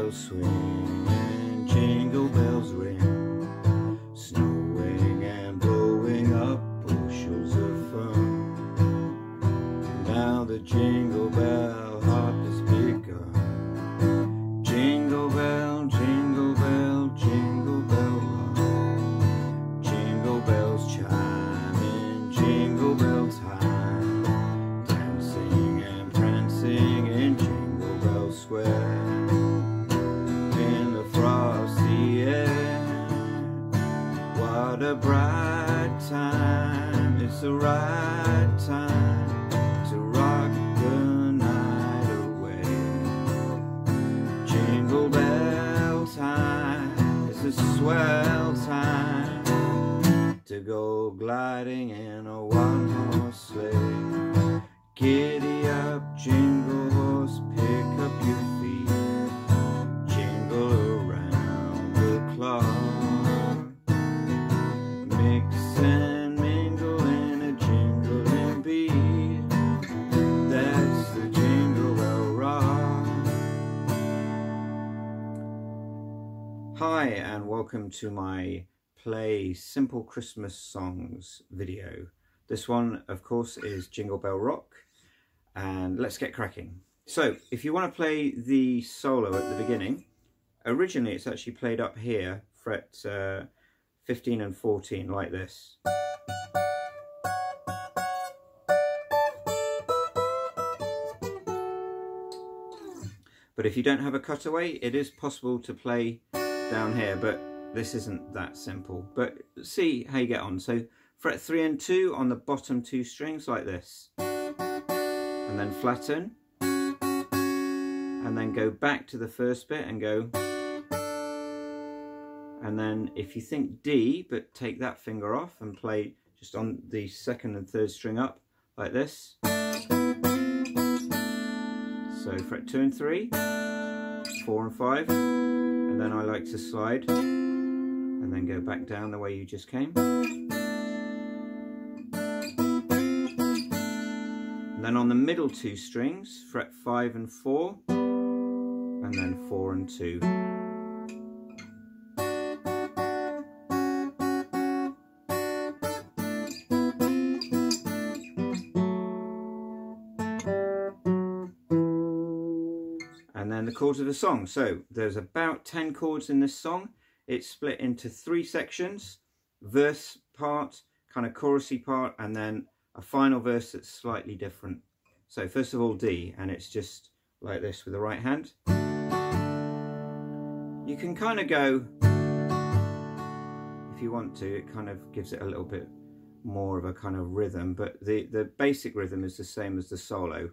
bells swing and jingle bells ring, snowing and blowing up bushels of fun. Now the jingle bell hop has begun. Jingle bell, jingle bell, jingle bell rock. Jingle bells chime in jingle bell time, dancing and prancing in Jingle Bell Square. In the frosty air, what a bright time, it's the right time to rock the night away. Jingle bell time, it's a swell time to go gliding in a one-horse sleigh. Giddy up, jingle horse, pick up your feet, jingle around the clock. Mix and mingle in a jingling beat, that's the Jingle Bell Rock. Hi and welcome to my Play Simple Christmas Songs video. This one of course is Jingle Bell Rock, and let's get cracking. So if you want to play the solo at the beginning, originally it's actually played up here, fret 15 and 14 like this. But if you don't have a cutaway, it is possible to play down here, but this isn't that simple. But see how you get on. So fret 3 and 2 on the bottom 2 strings like this, and then flatten, and then go back to the first bit and go, and then if you think D, but take that finger off and play just on the second and third string up like this. So fret 2 and 3, 4 and 5, and then I like to slide and then go back down the way you just came. And then on the middle 2 strings, fret 5 and 4, and then 4 and 2. And then the chords of the song. So there's about 10 chords in this song. It's split into 3 sections: verse part, kind of chorusy part, and then a final verse that's slightly different. So first of all D, and it's just like this with the right hand. You can kind of go, if you want to, it kind of gives it a little bit more of a kind of rhythm, but the basic rhythm is the same as the solo.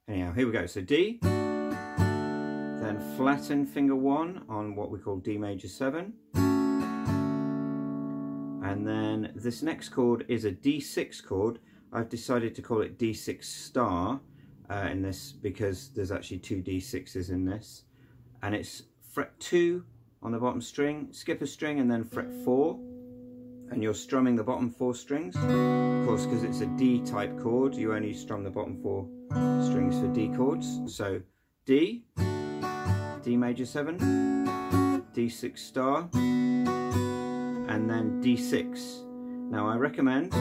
Anyhow, here we go. So D, then flatten finger 1 on what we call D major 7. And then this next chord is a D6 chord. I've decided to call it D6 star in this because there's actually 2 D6s in this. And it's fret 2 on the bottom string, skip a string, and then fret 4. And you're strumming the bottom 4 strings. Of course, because it's a D type chord, you only strum the bottom 4 strings for D chords. So D, D major 7, D6 star, and then D6. Now I recommend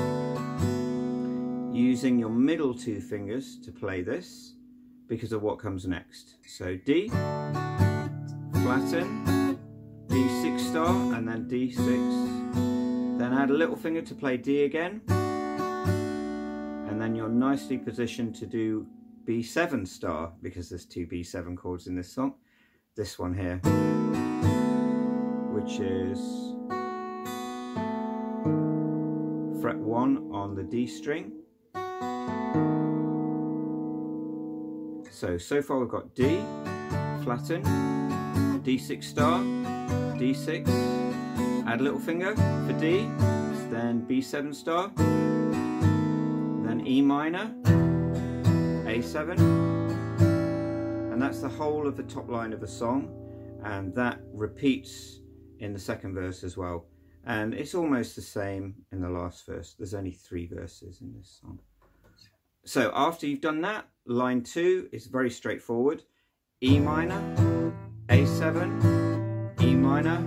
using your middle 2 fingers to play this because of what comes next. So D, flatten, D6 star, and then D6. Then add a little finger to play D again, and then you're nicely positioned to do B7 star because there's 2 B7 chords in this song. This one here, which is fret 1 on the D string. So far we've got D, flatten, D6 star, D6, add a little finger for D, then B7 star, then E minor, A7, and that's the whole of the top line of the song, and that repeats in the second verse as well. And it's almost the same in the last verse. There's only 3 verses in this song. So after you've done that, line 2 is very straightforward. E minor, A7, E minor,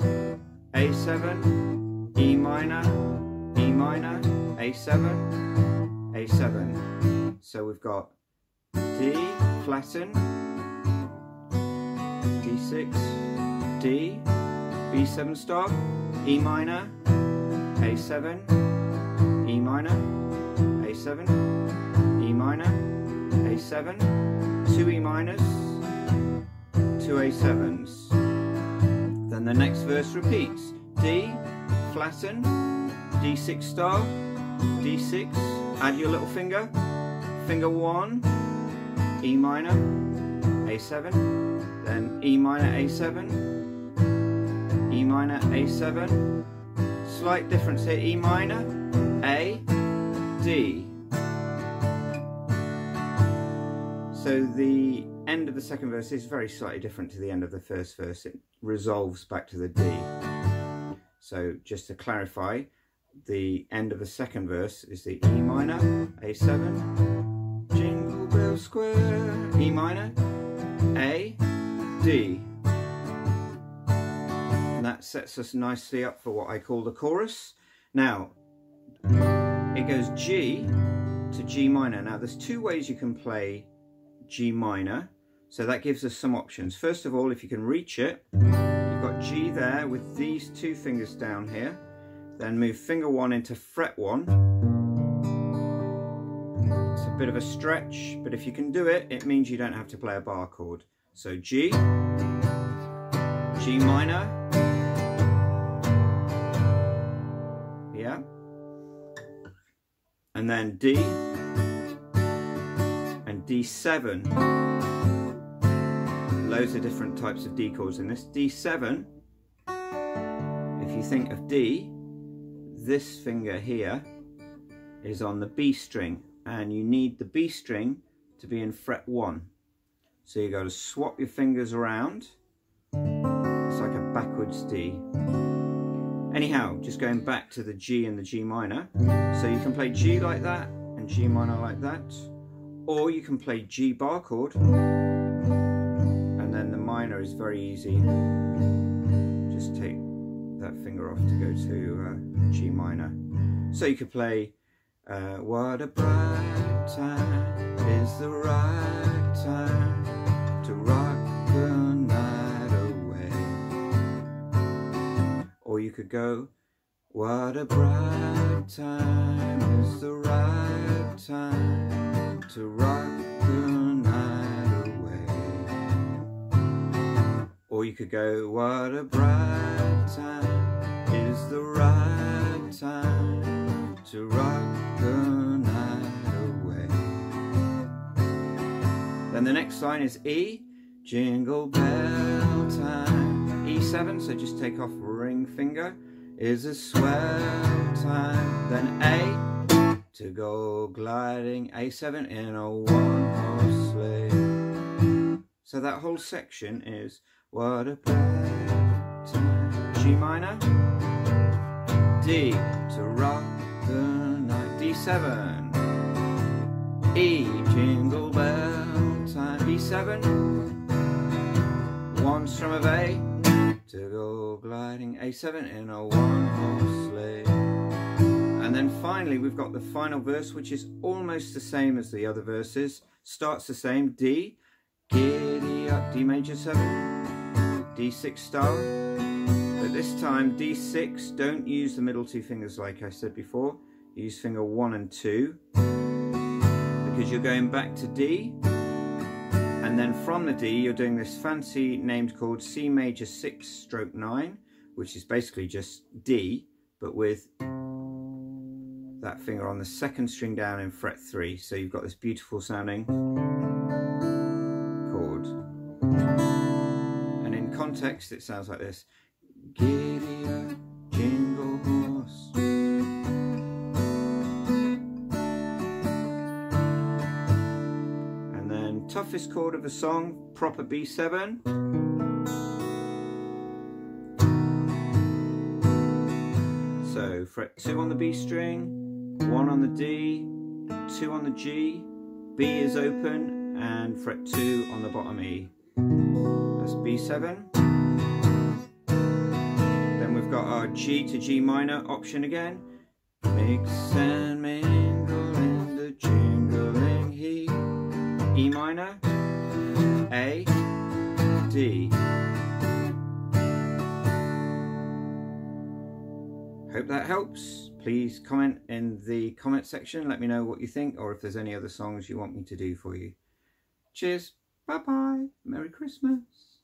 A7, E minor, E minor, A7, A7. So we've got D, flatten, D6, D, B7 stop, E minor, A7, E minor, A7, E minor, A7, 2 E minors, 2 A7s. Then the next verse repeats. D, flatten, D6 star, D6, add your little finger, finger 1, E minor, A7, then E minor, A7, E minor, A7, slight difference here, E minor, A, D. So the end of the second verse is very slightly different to the end of the first verse. It resolves back to the D. So just to clarify, the end of the second verse is the E minor, A7, Jingle Bell Square, E minor, A, D. And that sets us nicely up for what I call the chorus. Now, it goes G to G minor. Now, there's two ways you can play G minor, so that gives us some options. First of all, if you can reach it, you've got G there with these two fingers down here, then move finger 1 into fret 1. It's a bit of a stretch, but if you can do it, it means you don't have to play a bar chord. So G, G minor, yeah, and then D, D7, loads of different types of D chords in this. D7, if you think of D, this finger here is on the B string, and you need the B string to be in fret 1. So you got to swap your fingers around. It's like a backwards D. Anyhow, just going back to the G and the G minor. So you can play G like that and G minor like that. Or you can play G bar chord, and then the minor is very easy. Just take that finger off to go to G minor. So you could play what a bright time is the right time to rock the night away. Or you could go, what a bright time is the right time to rock the night away. Or you could go, what a bright time is the right time to rock the night away. Then the next line is E, jingle bell time, E7, so just take off ring finger, is a swell time. Then A, to go gliding, A7 in a one-horse sleigh. So that whole section is what a bright time. G minor, D to rock the night, D7, E, jingle bell time, B7, 1 strum of A, to go gliding, A7 in a one-horse sleigh. And then finally we've got the final verse, which is almost the same as the other verses. Starts the same, D, giddy up, D major 7, D6 star. But this time D6, don't use the middle two fingers like I said before. Use finger 1 and 2, because you're going back to D. And then from the D, you're doing this fancy named chord C major 6 stroke 9, which is basically just D, but with that finger on the second string down in fret 3. So you've got this beautiful sounding chord. And in context, it sounds like this. Giddy up, jingle horse. And then toughest chord of the song, proper B7. So fret 2 on the B string, 1 on the D, 2 on the G, B is open, and fret 2 on the bottom E. That's B7. Then we've got our G to G minor option again. Mix and mingle in the jingling heat. E minor, A, D. Hope that helps. Please comment in the comment section. Let me know what you think, or if there's any other songs you want me to do for you. Cheers. Bye bye. Merry Christmas.